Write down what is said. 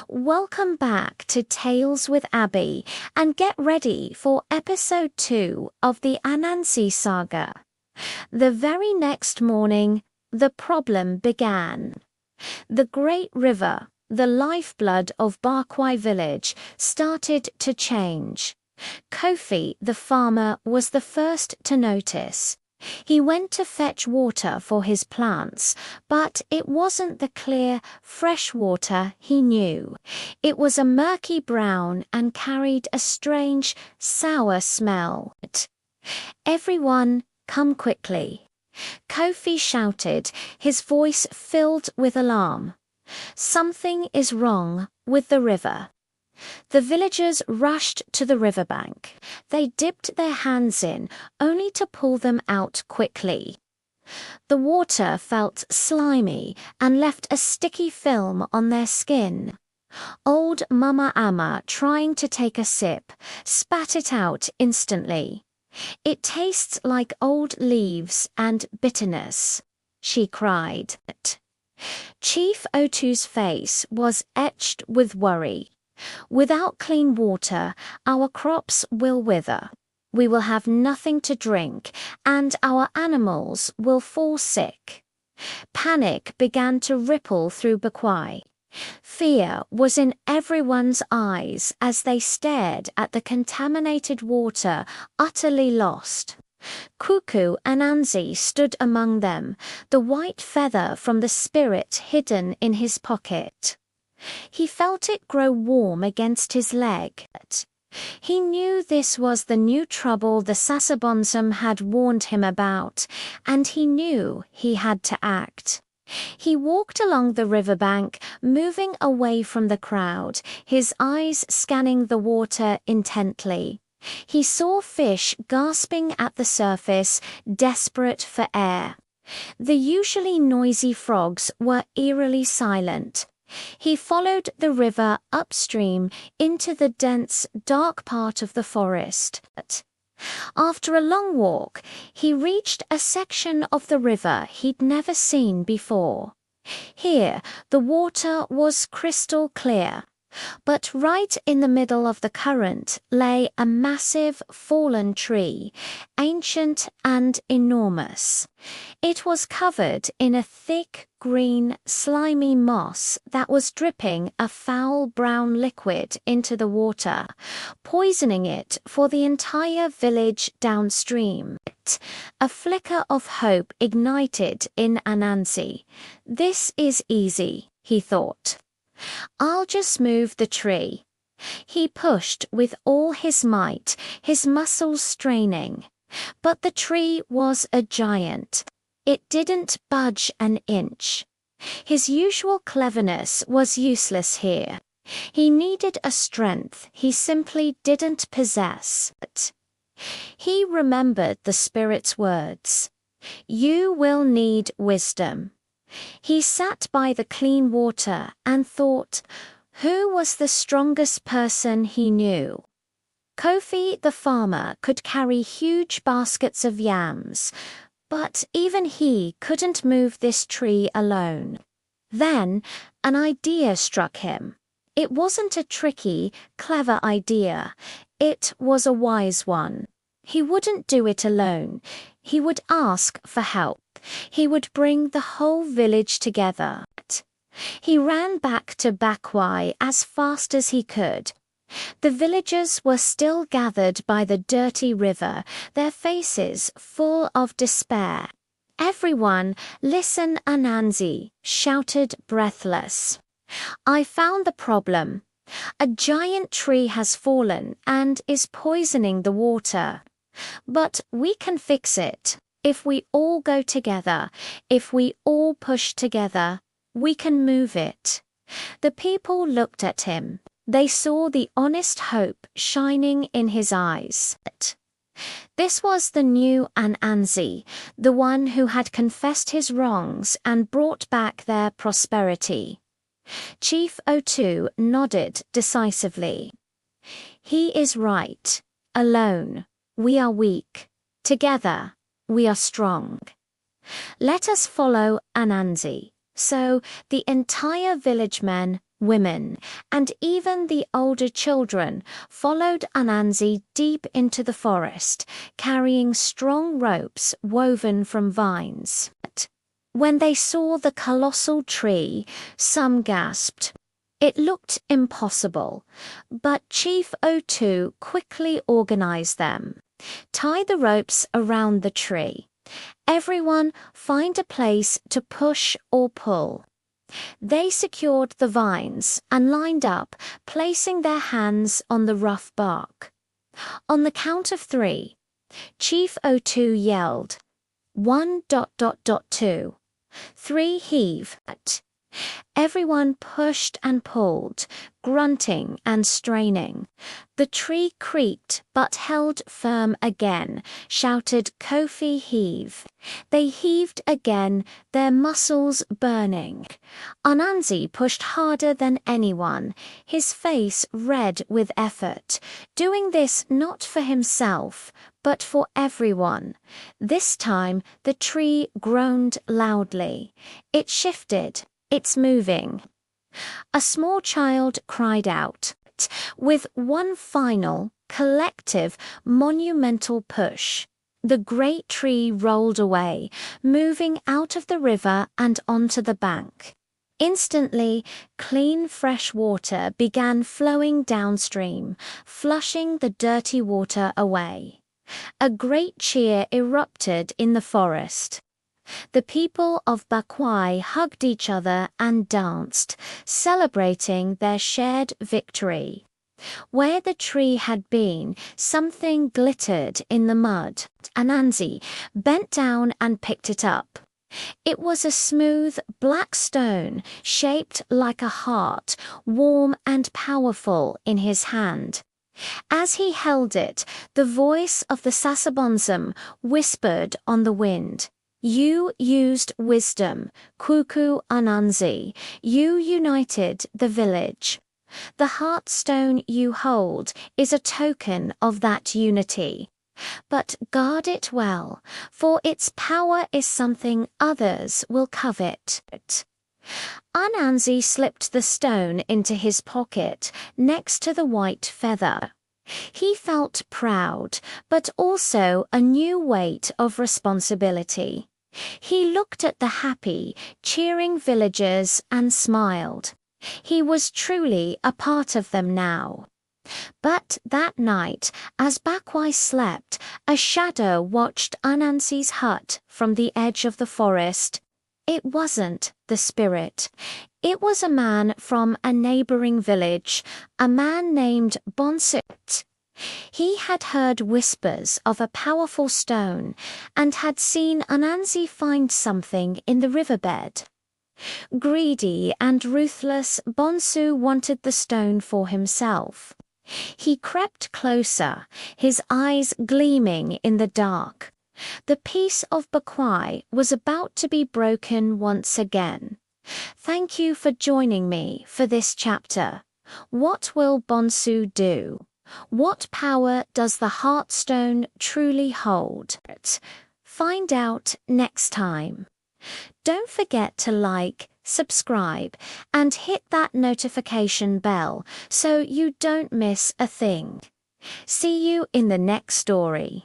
Welcome back to Tales with Abby and get ready for episode 2 of the Anansi saga. The very next morning, the problem began. The great river, the lifeblood of Barkwai village, started to change. Kofi, the farmer, was the first to notice. He went to fetch water for his plants, but it wasn't the clear, fresh water he knew. It was a murky brown and carried a strange, sour smell. "Everyone, come quickly!" Kofi shouted, his voice filled with alarm. "Something is wrong with the river." The villagers rushed to the riverbank. They dipped their hands in, only to pull them out quickly. The water felt slimy and left a sticky film on their skin. Old Mama Amma, trying to take a sip, spat it out instantly. "It tastes like old leaves and bitterness," she cried. Chief Otu's face was etched with worry. "Without clean water, our crops will wither. We will have nothing to drink, and our animals will fall sick." Panic began to ripple through Bakwai. Fear was in everyone's eyes as they stared at the contaminated water, utterly lost. Kwuku Anansi stood among them, the white feather from the spirit hidden in his pocket. He felt it grow warm against his leg. He knew this was the new trouble the Sasabonsum had warned him about, and he knew he had to act. He walked along the riverbank, moving away from the crowd, his eyes scanning the water intently. He saw fish gasping at the surface, desperate for air. The usually noisy frogs were eerily silent. He followed the river upstream into the dense, dark part of the forest. After a long walk, he reached a section of the river he'd never seen before. Here, the water was crystal clear, but right in the middle of the current lay a massive, fallen tree, ancient and enormous. It was covered in a thick, green, slimy moss that was dripping a foul brown liquid into the water, poisoning it for the entire village downstream. A flicker of hope ignited in Anansi. "This is easy," he thought. "I'll just move the tree." He pushed with all his might, his muscles straining. But the tree was a giant. It didn't budge an inch. His usual cleverness was useless here. He needed a strength he simply didn't possess. He remembered the spirit's words. "You will need wisdom." He sat by the clean water and thought, who was the strongest person he knew? Kofi, the farmer, could carry huge baskets of yams, but even he couldn't move this tree alone. Then an idea struck him. It wasn't a tricky, clever idea. It was a wise one. He wouldn't do it alone. He would ask for help. He would bring the whole village together. He ran back to Bakwai as fast as he could. The villagers were still gathered by the dirty river, their faces full of despair. "Everyone, listen, Anansi," shouted breathless. "I found the problem. A giant tree has fallen and is poisoning the water. But we can fix it. If we all go together, if we all push together, we can move it." The people looked at him. They saw the honest hope shining in his eyes. This was the new Anansi, the one who had confessed his wrongs and brought back their prosperity. Chief Otu nodded decisively. "He is right. Alone, we are weak. Together, we are strong. Let us follow Anansi." So the entire village men women, and even the older children followed Anansi deep into the forest, carrying strong ropes woven from vines. When they saw the colossal tree, some gasped. It looked impossible, but Chief O2 quickly organized them. Tie the ropes around the tree. Everyone find a place to push or pull. They secured the vines and lined up, placing their hands on the rough bark. On the count of 3, Chief O2 yelled, 1.2. 3 heave. Everyone pushed and pulled, grunting and straining. The tree creaked but held firm again, shouted Kofi heave. They heaved again, their muscles burning. Anansi pushed harder than anyone, his face red with effort, doing this not for himself, but for everyone. This time the tree groaned loudly. It shifted. It's moving. A small child cried out. With one final, collective, monumental push, the great tree rolled away, moving out of the river and onto the bank. Instantly, clean fresh water began flowing downstream, flushing the dirty water away. A great cheer erupted in the forest. The people of Bakwai hugged each other and danced, celebrating their shared victory. Where the tree had been, something glittered in the mud. Anansi bent down and picked it up. It was a smooth, black stone shaped like a heart, warm and powerful in his hand. As he held it, the voice of the Sasabonsum whispered on the wind. You used wisdom, Kwuku Anansi. You united the village. The heartstone you hold is a token of that unity. But guard it well, for its power is something others will covet. Anansi slipped the stone into his pocket next to the white feather. He felt proud, but also a new weight of responsibility. He looked at the happy, cheering villagers and smiled. He was truly a part of them now. But that night, as Bakwai slept, a shadow watched Anansi's hut from the edge of the forest. It wasn't the spirit. It was a man from a neighboring village, a man named Bonsu. He had heard whispers of a powerful stone and had seen Anansi find something in the riverbed. Greedy and ruthless, Bonsu wanted the stone for himself. He crept closer, his eyes gleaming in the dark. The peace of Bakwai was about to be broken once again. Thank you for joining me for this chapter. What will Bonsu do? What power does the Heartstone truly hold? Find out next time. Don't forget to like, subscribe, and hit that notification bell so you don't miss a thing. See you in the next story.